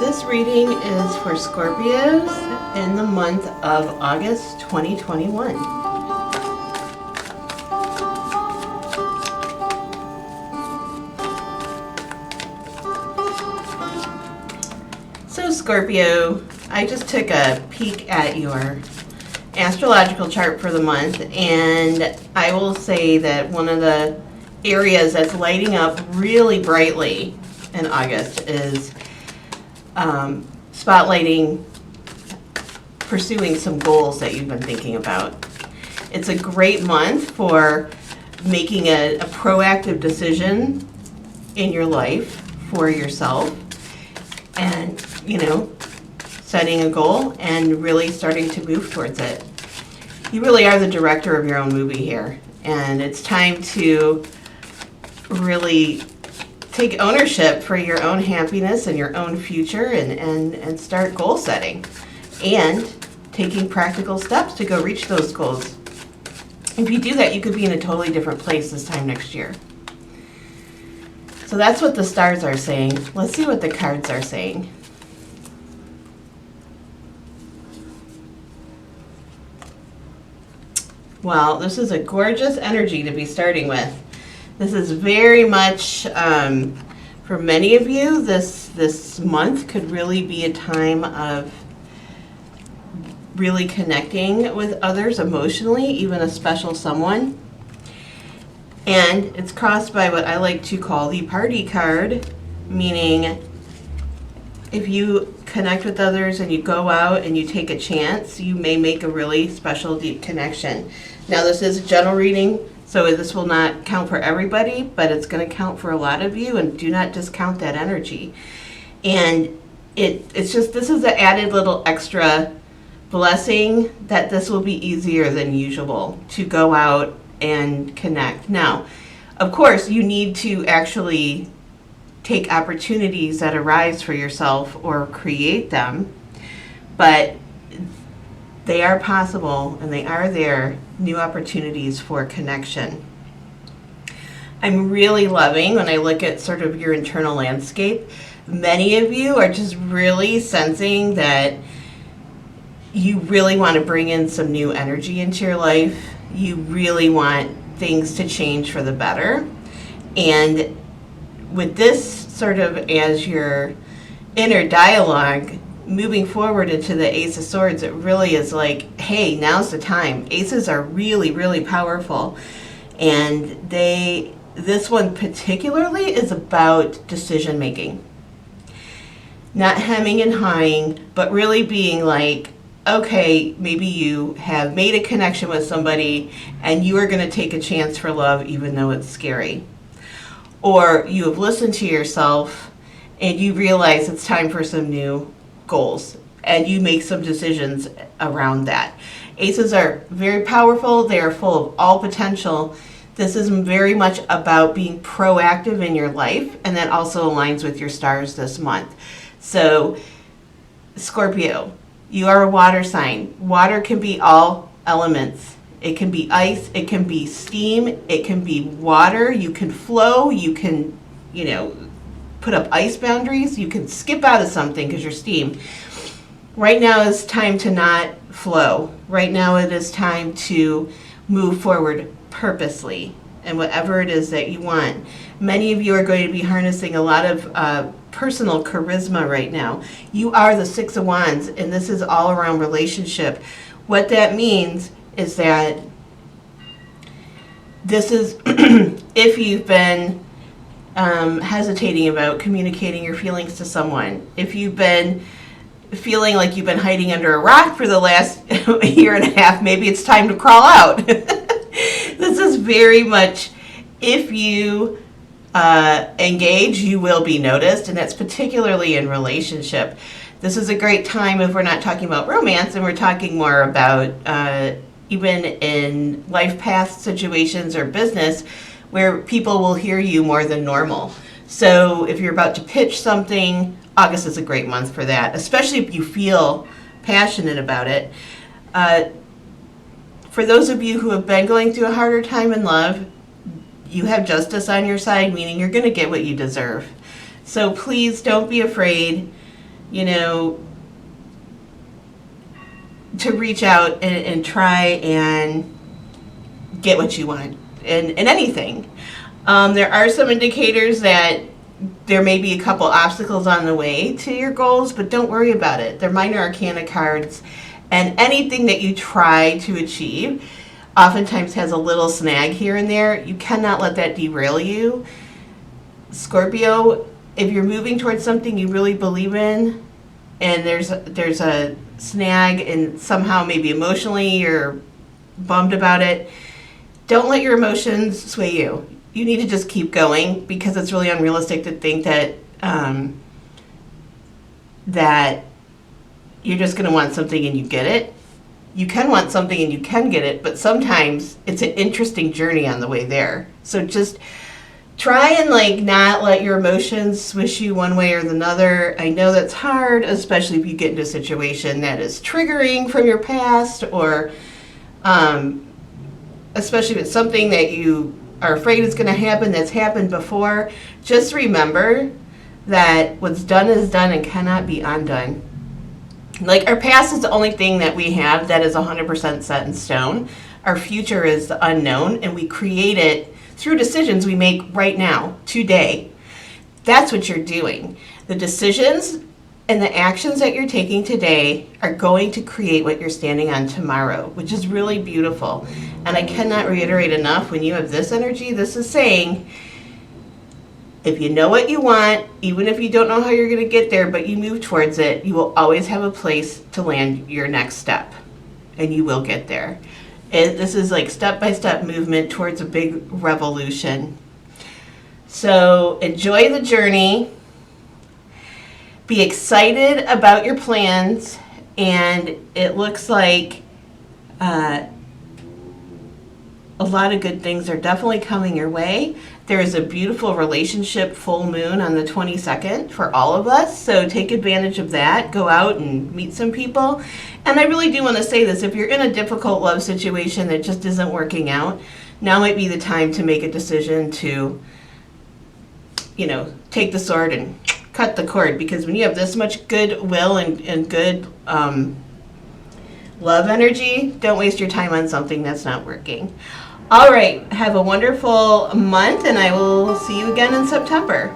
This reading is for Scorpios in the month of August 2021. So Scorpio, I just took a peek at your astrological chart for the month, and I will say that one of the areas that's lighting up really brightly in August is spotlighting pursuing some goals that you've been thinking about. It's a great month for making a proactive decision in your life for yourself and, setting a goal and really starting to move towards it. You really are the director of your own movie here, and it's time to really take ownership for your own happiness and your own future and start goal setting and taking practical steps to go reach those goals. If you do that, you could be in a totally different place this time next year. So that's what the stars are saying. Let's see what the cards are saying. Well, this is a gorgeous energy to be starting with. This is very much, for many of you, this month could really be a time of really connecting with others emotionally, even a special someone. And it's crossed by what I like to call the party card, meaning if you connect with others and you go out and you take a chance, you may make a really special, deep connection. Now, this is a general reading, so this will not count for everybody, but it's going to count for a lot of you, and do not discount that energy. And it's just, this is an added little extra blessing that this will be easier than usual to go out and connect. Now, of course, you need to actually take opportunities that arise for yourself or create them, but they are possible and they are there, new opportunities for connection. I'm really loving when I look at sort of your internal landscape. Many of you are just really sensing that you really want to bring in some new energy into your life. You really want things to change for the better. And with this sort of as your inner dialogue, moving forward into the Ace of Swords, it really is like, hey, now's the time. Aces are really, really powerful. And this one particularly is about decision making. Not hemming and hawing, but really being like, okay, maybe you have made a connection with somebody and you are going to take a chance for love even though it's scary. Or you have listened to yourself and you realize it's time for some new goals and you make some decisions around that. Aces are very powerful. They are full of all potential. This is very much about being proactive in your life, and that also aligns with your stars this month. So, Scorpio, you are a water sign. Water can be all elements. It can be ice, it can be steam, it can be water. You can flow, you can, put up ice boundaries. You can skip out of something because you're steam. Right now is time to not flow. Right now it is time to move forward purposely and whatever it is that you want. Many of you are going to be harnessing a lot of personal charisma right now. You are the Six of Wands, and this is all around relationship. What that means is that this is if you've been hesitating about communicating your feelings to someone, if you've been feeling like you've been hiding under a rock for the last year and a half, maybe it's time to crawl out. This is very much, if you engage, you will be noticed, and that's particularly in relationship. This is a great time if we're not talking about romance and we're talking more about even in life path situations or business where people will hear you more than normal. So if you're about to pitch something, August is a great month for that, especially if you feel passionate about it. For those of you who have been going through a harder time in love, you have justice on your side, meaning you're going to get what you deserve. So please don't be afraid. you know, to reach out and try and get what you want in anything. There are some indicators that there may be a couple obstacles on the way to your goals, but don't worry about it. They're minor arcana cards, and anything that you try to achieve oftentimes has a little snag here and there. You cannot let that derail you. Scorpio, if you're moving towards something you really believe in, and there's a snag and somehow maybe emotionally you're bummed about it, don't let your emotions sway you. You need to just keep going, because it's really unrealistic to think that that you're just going to want something and you get it. You can want something and you can get it, but sometimes it's an interesting journey on the way there. So just try and like not let your emotions swish you one way or another. I know that's hard, especially if you get into a situation that is triggering from your past, or especially if it's something that you are afraid is going to happen that's happened before. Just remember that what's done is done and cannot be undone. Like, our past is the only thing that we have that is 100% set in stone. Our future is the unknown, and we create it through decisions we make right now, today. That's what you're doing. The decisions and the actions that you're taking today are going to create what you're standing on tomorrow, which is really beautiful. And I cannot reiterate enough, when you have this energy, this is saying, if you know what you want, even if you don't know how you're going to get there, but you move towards it, you will always have a place to land your next step, and you will get there. This is like step-by-step movement towards a big revolution. So enjoy the journey. Be excited about your plans, and it looks like a lot of good things are definitely coming your way. There is a beautiful relationship full moon on the 22nd for all of us, so take advantage of that. Go out and meet some people. And I really do want to say this, if you're in a difficult love situation that just isn't working out, now might be the time to make a decision to, you know, take the sword and cut the cord, because when you have this much goodwill and good love energy, don't waste your time on something that's not working. All right, have a wonderful month, and I will see you again in September.